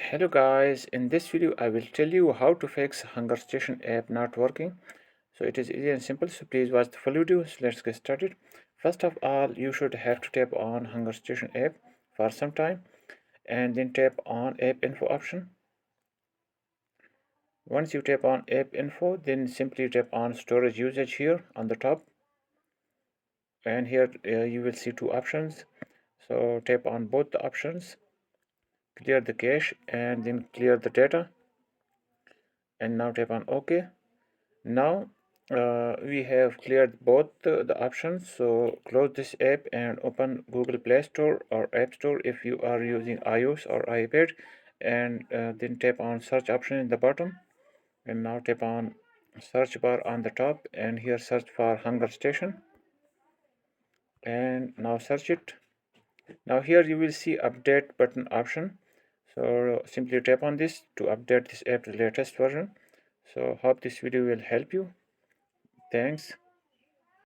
Hello guys, in this video I will tell you how to fix Hungerstation app not working. So it is easy and simple, so please watch the full video. So let's get started. First of all, you should have to tap on Hungerstation app for some time and then tap on app info option. Once you tap on app info, then simply tap on storage usage here on the top, and here you will see two options. So tap on both the options, clear the cache and then clear the data, and now tap on OK. Now we have cleared both the options, so close this app and open Google Play Store or App Store if you are using iOS or iPad, and then tap on search option in the bottom, and now tap on search bar on the top, and here search for Hungerstation, and now search it. Now here you will see update button option, so simply tap on this to update this app to the latest version. So hope this video will help you. Thanks.